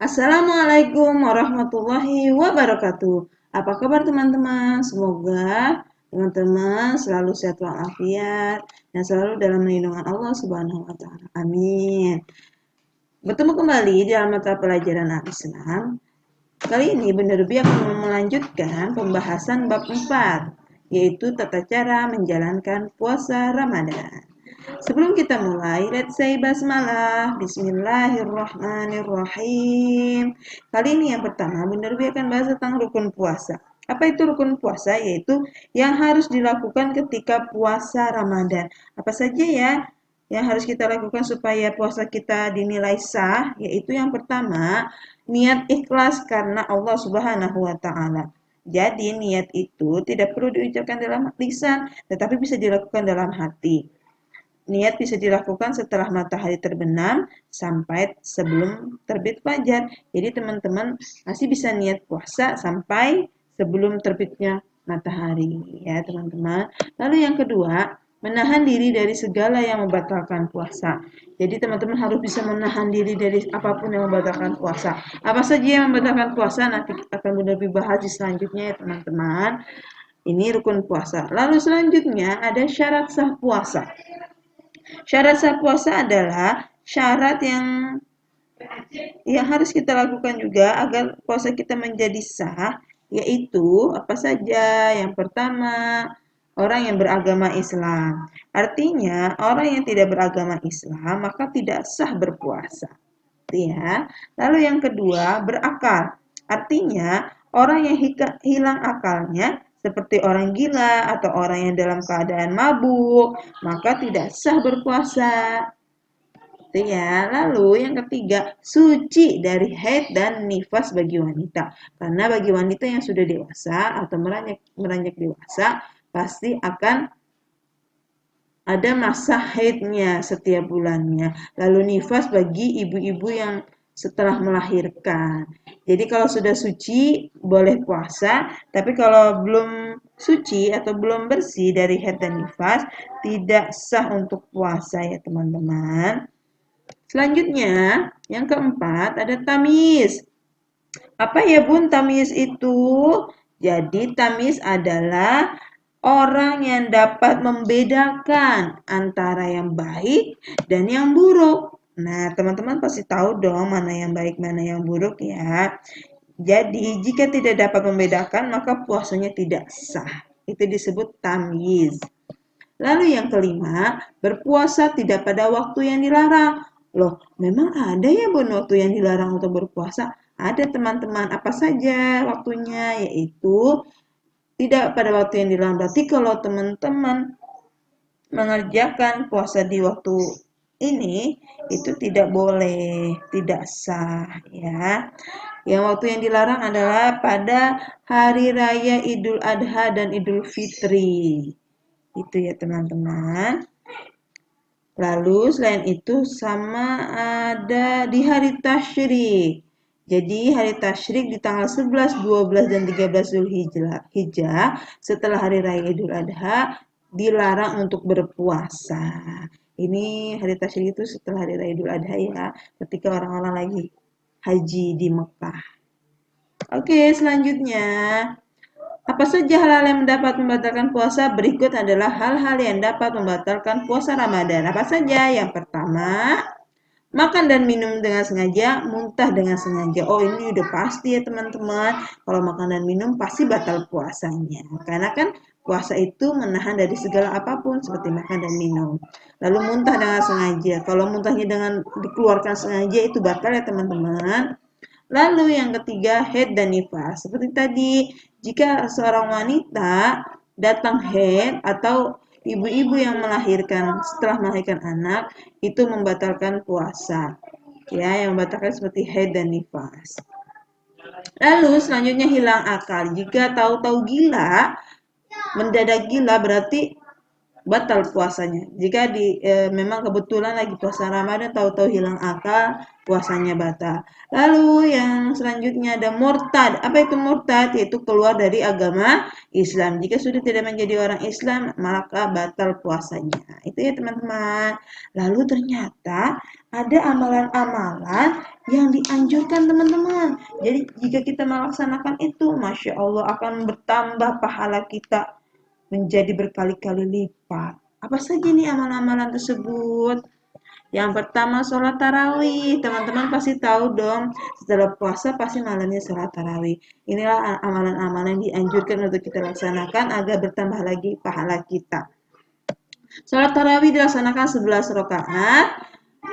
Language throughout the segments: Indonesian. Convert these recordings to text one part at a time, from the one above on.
Assalamualaikum warahmatullahi wabarakatuh. Apa kabar teman-teman? Semoga teman-teman selalu sehat walafiat dan selalu dalam lindungan Allah Subhanahu wa taala. Amin. Bertemu kembali di dalam mata pelajaran Al-Islam. Kali ini Bunda Ruby akan melanjutkan pembahasan bab 4, yaitu tata cara menjalankan puasa Ramadan. Sebelum kita mulai, let's say basmalah. Bismillahirrahmanirrahim. Kali ini yang pertama, Bunda Ruby akan bahas tentang rukun puasa. Apa itu rukun puasa? Yaitu yang harus dilakukan ketika puasa Ramadan. Apa saja ya yang harus kita lakukan supaya puasa kita dinilai sah? Yaitu yang pertama, niat ikhlas karena Allah Subhanahu wa taala. Jadi niat itu tidak perlu diucapkan dalam lisan, tetapi bisa dilakukan dalam hati. Niat bisa dilakukan setelah matahari terbenam sampai sebelum terbit fajar. Jadi teman-teman masih bisa niat puasa sampai sebelum terbitnya matahari ya teman-teman. Lalu yang kedua, menahan diri dari segala yang membatalkan puasa. Jadi teman-teman harus bisa menahan diri dari apapun yang membatalkan puasa. Apa saja yang membatalkan puasa nanti akan lebih bahas di selanjutnya ya teman-teman. Ini rukun puasa. Lalu selanjutnya ada syarat sah puasa. Syarat sah puasa adalah syarat yang harus kita lakukan juga agar puasa kita menjadi sah, yaitu apa saja? Yang pertama, orang yang beragama Islam. Artinya, orang yang tidak beragama Islam maka tidak sah berpuasa. Ya. Lalu yang kedua, berakal. Artinya, orang yang hilang akalnya seperti orang gila atau orang yang dalam keadaan mabuk, maka tidak sah berpuasa. Itu ya. Lalu yang ketiga, suci dari haid dan nifas bagi wanita. Karena bagi wanita yang sudah dewasa atau meranjak dewasa, pasti akan ada masa haidnya setiap bulannya. Lalu nifas bagi ibu-ibu yang setelah melahirkan. Jadi kalau sudah suci boleh puasa, tapi kalau belum suci atau belum bersih dari haid dan nifas tidak sah untuk puasa ya teman-teman. Selanjutnya, yang keempat ada tamyiz. Apa ya Bun tamyiz itu? Jadi tamyiz adalah orang yang dapat membedakan antara yang baik dan yang buruk. Nah, teman-teman pasti tahu dong mana yang baik, mana yang buruk ya. Jadi, jika tidak dapat membedakan, maka puasanya tidak sah. Itu disebut tamyiz. Lalu yang kelima, berpuasa tidak pada waktu yang dilarang. Loh, memang ada ya Bun waktu yang dilarang untuk berpuasa? Ada teman-teman, apa saja waktunya? Yaitu tidak pada waktu yang dilarang. Berarti kalau teman-teman mengerjakan puasa di waktu ini, itu tidak boleh, tidak sah ya. Yang waktu yang dilarang adalah pada hari raya Idul Adha dan Idul Fitri. Itu ya teman-teman. Lalu selain itu sama ada di hari tasyrik. Jadi hari tasyrik di tanggal 11, 12, dan 13 Zulhijjah setelah hari raya Idul Adha dilarang untuk berpuasa. Ini hari tasyrik itu setelah hari raya Idul Adha ya, ketika orang-orang lagi haji di Mekah. Oke, selanjutnya apa saja hal-hal yang dapat membatalkan puasa? Berikut adalah hal-hal yang dapat membatalkan puasa Ramadan. Apa saja? Yang pertama, makan dan minum dengan sengaja, muntah dengan sengaja. Oh, ini udah pasti ya teman-teman. Kalau makan dan minum pasti batal puasanya. Karena kan puasa itu menahan dari segala apapun seperti makan dan minum. Lalu muntah dengan sengaja. Kalau muntahnya dengan dikeluarkan sengaja itu batal ya teman-teman. Lalu yang ketiga, haid dan nifas. Seperti tadi, jika seorang wanita datang haid atau ibu-ibu yang setelah melahirkan anak, itu membatalkan puasa. Ya, yang membatalkan seperti haid dan nifas. Lalu selanjutnya hilang akal. Jika tahu-tahu gila, mendadak gila berarti batal puasanya. Jika memang kebetulan lagi puasa Ramadan tahu-tahu hilang akal, puasanya batal. Lalu yang selanjutnya ada murtad. Apa itu murtad? Yaitu keluar dari agama Islam. Jika sudah tidak menjadi orang Islam, maka batal puasanya. Itu ya teman-teman. Lalu ternyata ada amalan-amalan yang dianjurkan teman-teman. Jadi jika kita melaksanakan itu, Masya Allah akan bertambah pahala kita menjadi berkali-kali lipat. Apa saja nih amalan-amalan tersebut? Yang pertama sholat tarawih. Teman-teman pasti tahu dong, setelah puasa pasti malamnya sholat tarawih. Inilah amalan-amalan yang dianjurkan untuk kita laksanakan agar bertambah lagi pahala kita. Sholat tarawih dilaksanakan 11 rakaat.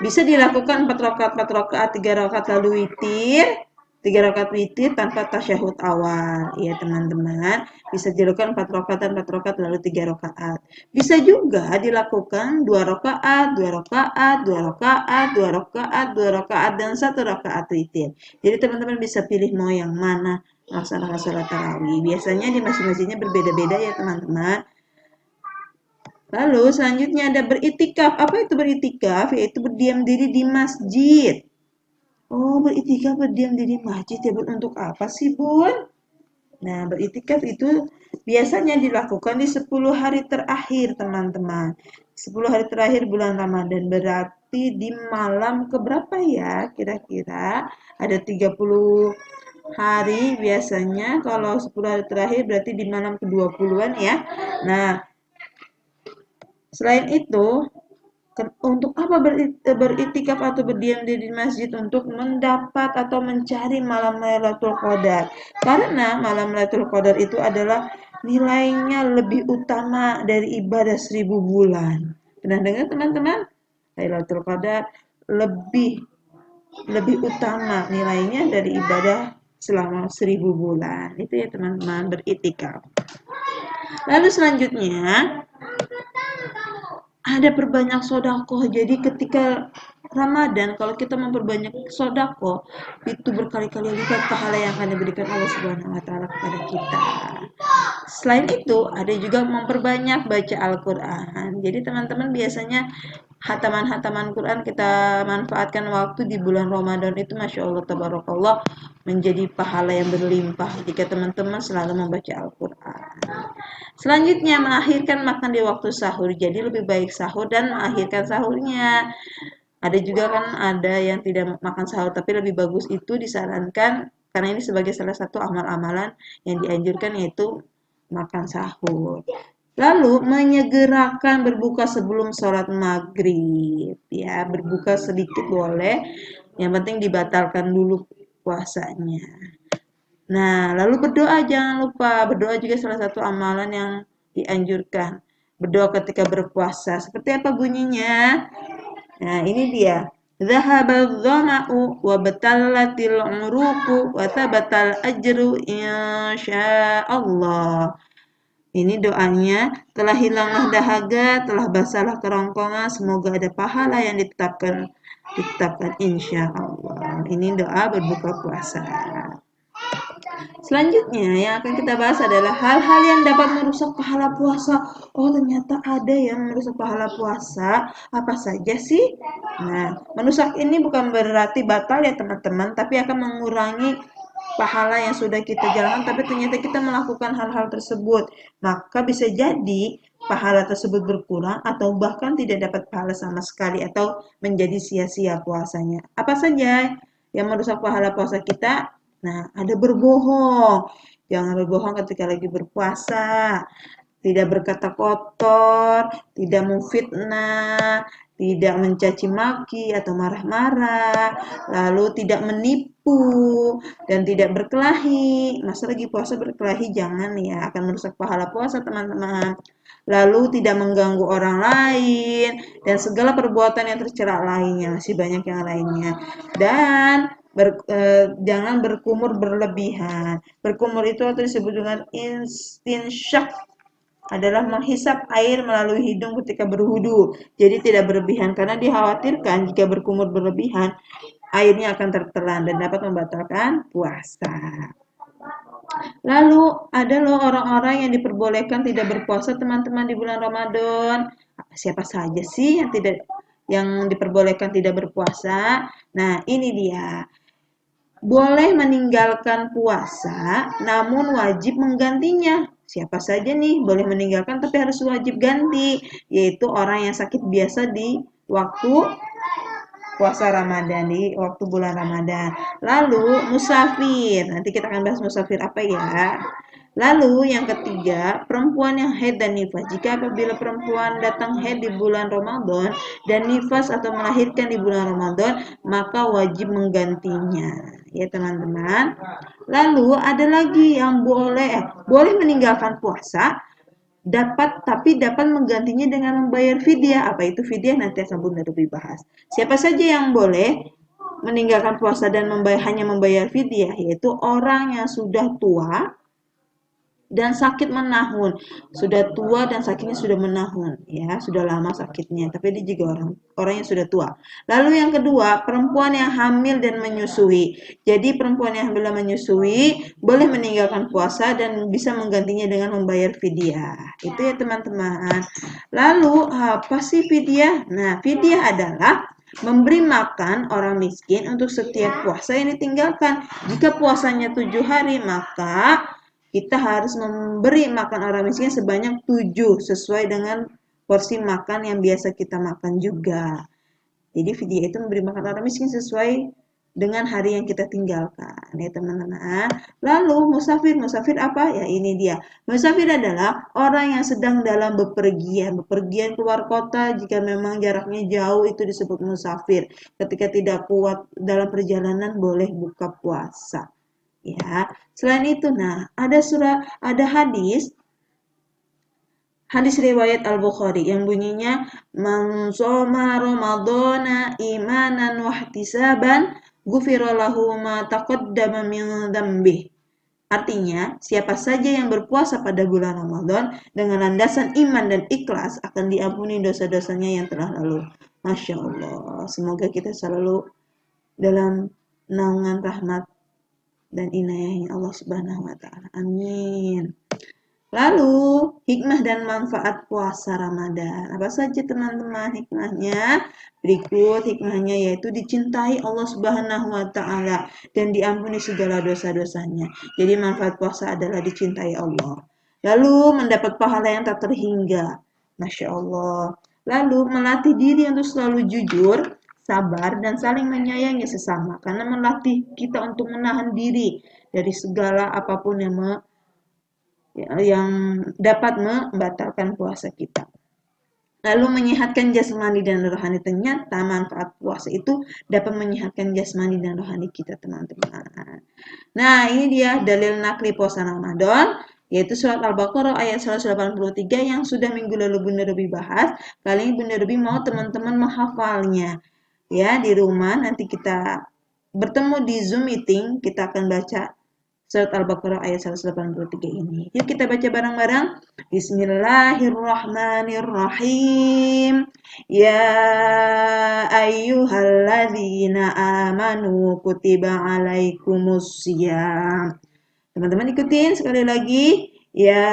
Bisa dilakukan 4 rakaat, 4 rakaat, 3 rakaat lalu witir. 3 rakaat witir tanpa tasyahud awal. Ya teman-teman, bisa dilakukan 4 rakaat dan 4 rakaat lalu 3 rakaat. Bisa juga dilakukan 2 rakaat, 2 rakaat, 2 rakaat, 2 rakaat, 2 rakaat dan 1 rakaat witir. Jadi teman-teman bisa pilih mau yang mana melaksanakan sholat tarawih. Biasanya di masjid-masjidnya berbeda-beda ya teman-teman. Lalu selanjutnya ada beritikaf. Apa itu beritikaf? Yaitu berdiam diri di masjid. Oh, beritikaf berdiam diri di masjid ya Bun. Untuk apa sih Bun? Nah, beritikaf itu biasanya dilakukan di 10 hari terakhir teman-teman. 10 hari terakhir bulan Ramadan berarti di malam keberapa ya kira-kira? Ada 30 hari biasanya. Kalau 10 hari terakhir berarti di malam ke-20-an ya. Nah, selain itu, untuk apa beritikaf atau berdiam diri di masjid? Untuk mendapat atau mencari malam Lailatul Qadar. Karena malam Lailatul Qadar itu adalah nilainya lebih utama dari ibadah 1000 bulan. Pernah dengar teman-teman? Lailatul Qadar lebih lebih utama nilainya dari ibadah selama 1000 bulan. Itu ya teman-teman, beritikaf. Lalu selanjutnya ada perbanyak sodako. Jadi ketika Ramadan, kalau kita memperbanyak sodako, itu berkali-kali lipat pahala yang akan diberikan Allah Subhanahu wa Ta'ala kepada kita. Selain itu, ada juga memperbanyak baca Al-Quran. Jadi teman-teman biasanya hataman-hataman Quran kita manfaatkan waktu di bulan Ramadan itu Masya Allah Tabarakallah menjadi pahala yang berlimpah jika teman-teman selalu membaca Al-Quran. Selanjutnya mengakhirkan makan di waktu sahur. Jadi lebih baik sahur dan mengakhirkan sahurnya. Ada juga kan ada yang tidak makan sahur tapi lebih bagus itu disarankan karena ini sebagai salah satu amal-amalan yang dianjurkan yaitu makan sahur. Lalu menyegerakan berbuka sebelum sholat maghrib. Ya, berbuka sedikit boleh. Yang penting dibatalkan dulu puasanya. Nah, lalu berdoa jangan lupa. Berdoa juga salah satu amalan yang dianjurkan. Berdoa ketika berpuasa. Seperti apa bunyinya? Nah, ini dia. Zahabal dhama'u wa batallatil uruqu wa tabatal ajru insyaallah. Ini doanya, telah hilanglah dahaga, telah basahlah kerongkongan, semoga ada pahala yang ditetapkan insya Allah. Ini doa berbuka puasa. Selanjutnya yang akan kita bahas adalah hal-hal yang dapat merusak pahala puasa. Oh, ternyata ada yang merusak pahala puasa. Apa saja sih? Nah, merusak ini bukan berarti batal ya teman-teman, tapi akan mengurangi pahala yang sudah kita jalankan, tapi ternyata kita melakukan hal-hal tersebut. Maka bisa jadi pahala tersebut berkurang atau bahkan tidak dapat pahala sama sekali atau menjadi sia-sia puasanya. Apa saja yang merusak pahala puasa kita? Nah, ada berbohong. Jangan berbohong ketika lagi berpuasa. Tidak berkata kotor, tidak memfitnah, tidak mencaci maki atau marah-marah, lalu tidak menipu dan tidak berkelahi. Masa lagi puasa berkelahi jangan ya, akan merusak pahala puasa teman-teman. Lalu tidak mengganggu orang lain dan segala perbuatan yang tercela lainnya, masih banyak yang lainnya. Dan jangan berkumur berlebihan. Berkumur itu atau disebut dengan istinsyak adalah menghisap air melalui hidung ketika berwudu. Jadi tidak berlebihan karena dikhawatirkan jika berkumur berlebihan airnya akan tertelan dan dapat membatalkan puasa. Lalu ada loh orang-orang yang diperbolehkan tidak berpuasa teman-teman di bulan Ramadan. Siapa saja sih yang diperbolehkan tidak berpuasa. Nah, ini dia. Boleh meninggalkan puasa, namun wajib menggantinya. Siapa saja nih boleh meninggalkan tapi harus wajib ganti, yaitu orang yang sakit biasa di waktu puasa Ramadan, di waktu bulan Ramadan. Lalu musafir, nanti kita akan bahas musafir apa ya. Lalu yang ketiga, perempuan yang haid dan nifas. Jika apabila perempuan datang haid di bulan Ramadan dan nifas atau melahirkan di bulan Ramadan, maka wajib menggantinya. Ya teman-teman. Lalu ada lagi yang boleh meninggalkan puasa, dapat menggantinya dengan membayar fidyah. Apa itu fidyah? Nanti akan Bunda lebih bahas. Siapa saja yang boleh meninggalkan puasa dan hanya membayar fidyah, yaitu orang yang sudah tua dan sakit menahun. Sudah tua dan sakitnya sudah menahun, ya, sudah lama sakitnya, tapi dia juga orang yang sudah tua. Lalu yang kedua, perempuan yang hamil dan menyusui. Jadi perempuan yang hamil dan menyusui boleh meninggalkan puasa dan bisa menggantinya dengan membayar fidyah. Itu ya teman-teman. Lalu apa sih fidyah? Nah, fidyah adalah memberi makan orang miskin untuk setiap puasa yang ditinggalkan. Jika puasanya 7 hari, maka kita harus memberi makan orang miskin sebanyak 7 sesuai dengan porsi makan yang biasa kita makan juga. Jadi fidyah itu memberi makan orang miskin sesuai dengan hari yang kita tinggalkan, ya teman-teman. Lalu musafir apa? Ya ini dia. Musafir adalah orang yang sedang dalam bepergian keluar kota. Jika memang jaraknya jauh itu disebut musafir. Ketika tidak kuat dalam perjalanan boleh buka puasa. Ya, selain itu, nah ada hadis riwayat Al-Bukhari yang bunyinya man shoma ramadhana imanan wahtisaban ghufira lahu ma taqaddama min dzambih. Artinya, siapa saja yang berpuasa pada bulan Ramadan dengan landasan iman dan ikhlas akan diampuni dosa-dosanya yang telah lalu. Masya Allah, semoga kita selalu dalam naungan rahmat dan inayahnya Allah Subhanahu wa taala. Amin. Lalu, hikmah dan manfaat puasa Ramadan. Apa saja teman-teman hikmahnya? Berikut hikmahnya yaitu dicintai Allah Subhanahu wa taala dan diampuni segala dosa-dosanya. Jadi manfaat puasa adalah dicintai Allah. Lalu mendapat pahala yang tak terhingga. Masya Allah. Lalu melatih diri untuk selalu jujur, sabar, dan saling menyayangi sesama. Karena melatih kita untuk menahan diri dari segala apapun yang dapat membatalkan puasa kita. Lalu menyehatkan jasmani dan rohani. Ternyata manfaat puasa itu dapat menyehatkan jasmani dan rohani kita, teman-teman. Nah, ini dia dalil nakli puasa Ramadan, yaitu surat Al-Baqarah ayat 183 yang sudah minggu lalu Bunda Ruby bahas. Kali ini Bunda Ruby mau teman-teman menghafalnya. Ya, di rumah nanti kita bertemu di Zoom meeting, kita akan baca surat Al-Baqarah ayat 183 ini. Yuk kita baca bareng-bareng. Bismillahirrahmanirrahim. Ya ayyuhalladzina amanu kutiba alaikumusiyam. Teman-teman ikutin sekali lagi. Ya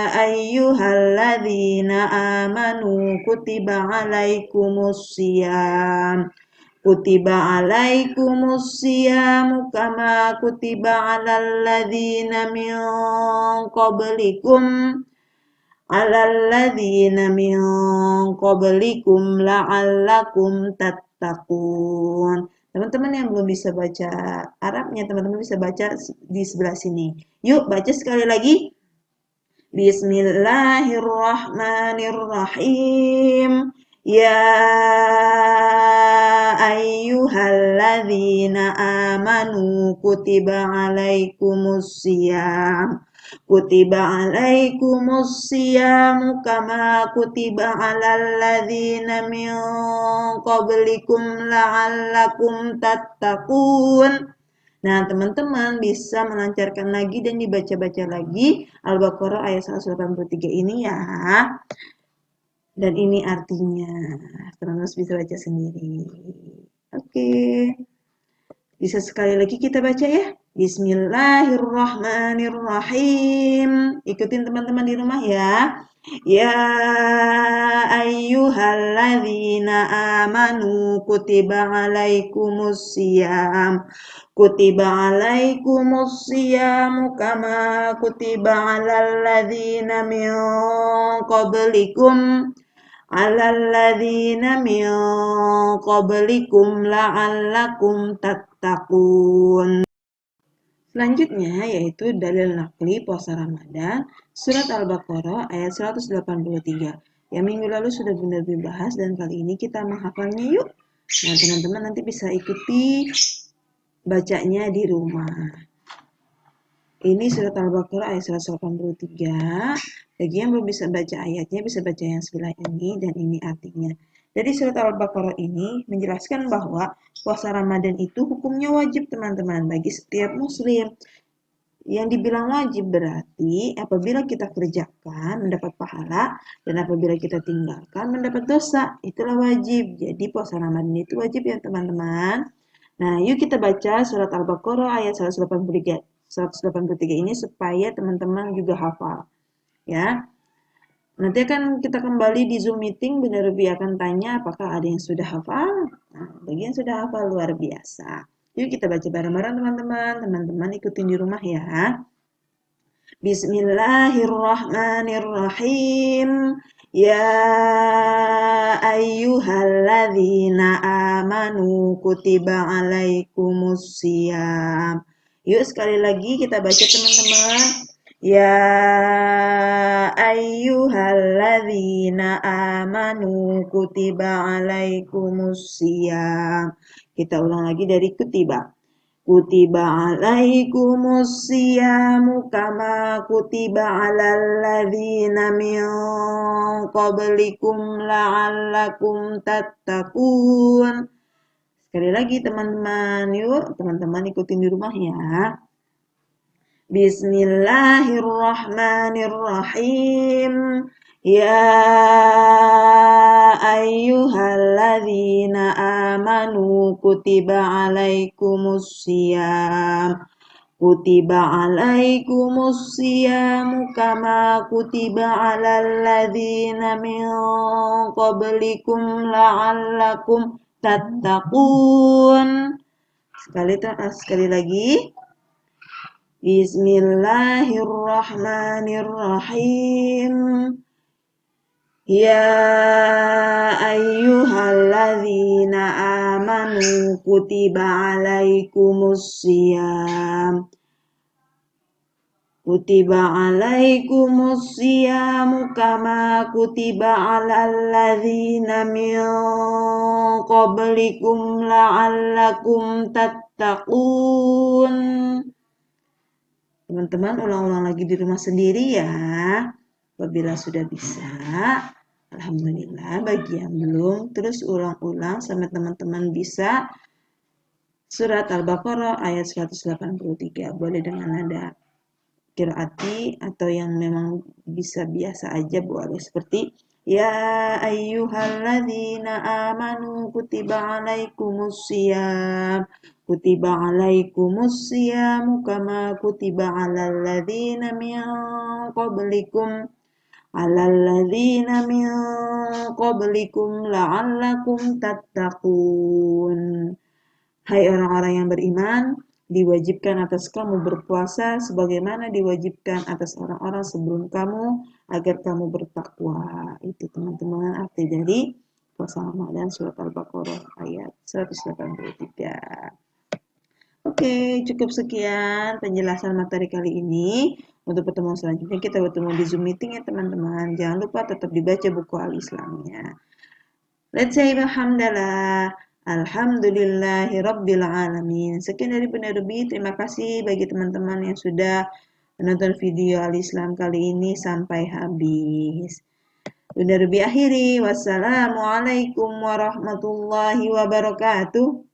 ayyuhalladzina amanu kutiba alaikumusiyam. Kutiba alaikumusyamu kama kutiba alal ladzina min qablikum la'allakum tattaqun. Teman-teman yang belum bisa baca Arabnya, teman-teman bisa baca di sebelah sini. Yuk baca sekali lagi. Bismillahirrahmanirrahim. Ya ayyuhalladzina amanu kutiba alaikumusiyam. Kutiba alaikumusiyam kama kutiba alal ladzina min qablikum la'allakum tattaqun. Nah, teman-teman bisa melancarkan lagi dan dibaca-baca lagi Al-Baqarah ayat 183 ini ya. Dan ini artinya. Teman-teman bisa baca sendiri. Oke. Bisa sekali lagi kita baca ya. Bismillahirrahmanirrahim. Ikutin teman-teman di rumah ya. Ya ayyuhalladzina amanu kutiba alaikumusiyam. Kutiba alaikumusiyam kama kutiba alal ladzina min qablikum la'allakum tattaqun. Selanjutnya yaitu dalil nakli puasa Ramadan, surat Al-Baqarah ayat 183. Yang minggu lalu sudah benar-benar dibahas dan kali ini kita menghafalnya yuk. Nah, teman-teman nanti bisa ikuti bacanya di rumah. Ini surat Al-Baqarah ayat 183. Bagi yang belum bisa baca ayatnya, bisa baca yang sebelah ini dan ini artinya. Jadi surat Al-Baqarah ini menjelaskan bahwa puasa Ramadan itu hukumnya wajib teman-teman bagi setiap muslim. Yang dibilang wajib berarti apabila kita kerjakan mendapat pahala dan apabila kita tinggalkan mendapat dosa. Itulah wajib. Jadi puasa Ramadan itu wajib ya teman-teman. Nah, yuk kita baca surat Al-Baqarah ayat 183 ini supaya teman-teman juga hafal. Ya. Nanti akan kita kembali di Zoom meeting, Bunda Ruby akan tanya apakah ada yang sudah hafal. Nah, bagi yang sudah hafal luar biasa. Yuk kita baca bareng-bareng teman-teman. Teman-teman ikutin di rumah ya. Bismillahirrahmanirrahim. Ya ayyuhalladzina amanu kutiba alaikumusiyam. Yuk sekali lagi kita baca teman-teman. Ya ayyuhalladzina amanu kutiba alaikumusiyam. Kita ulang lagi dari kutiba. Kutiba alaikumusyamu kama kutiba alal ladzina min qablikum la'allakum tattaqun. Sekali lagi teman-teman, yuk teman-teman ikutin di rumah ya. Bismillahirrahmanirrahim. Ya ayyuhalladzina amanu kutiba alaikumusiyam. Kutiba alaikumusiyam kama kutiba alal ladzina min qablikum la'allakum tattaqun. Sekali lagi. Bismillahirrahmanirrahim. Ya ayyuhalladzina amanu kutiba alaikumusiyam. Kutiba alaikumusiyam kama kutiba alal ladzina min qablikum la'allakum tattaqun. Teman-teman ulang-ulang lagi di rumah sendiri ya. Apabila sudah bisa, alhamdulillah. Bagi yang belum, terus ulang-ulang sampai teman-teman bisa surat Al-Baqarah ayat 183. Boleh dengan nada qiraati atau yang memang bisa biasa aja boleh seperti ya ayyuhalladzina amanu kutiba alaikumusiyam. Kutiba alaikumusiyam kama kutiba alal ladzina min qablikum la'allakum tattaqun. Hai orang-orang yang beriman, diwajibkan atas kamu berpuasa sebagaimana diwajibkan atas orang-orang sebelum kamu agar kamu bertakwa. Itu teman-teman arti dari puasa Ramadan surat Al-Baqarah ayat 183. Oke, cukup sekian penjelasan materi kali ini. Untuk pertemuan selanjutnya kita bertemu di Zoom meeting ya teman-teman. Jangan lupa tetap dibaca buku Al-Islamnya. Let's say alhamdulillah. Alhamdulillahi Rabbil Alamin. Sekian dari Bunda Ruby. Terima kasih bagi teman-teman yang sudah menonton video Al-Islam kali ini sampai habis. Bunda Ruby akhiri. Wassalamualaikum warahmatullahi wabarakatuh.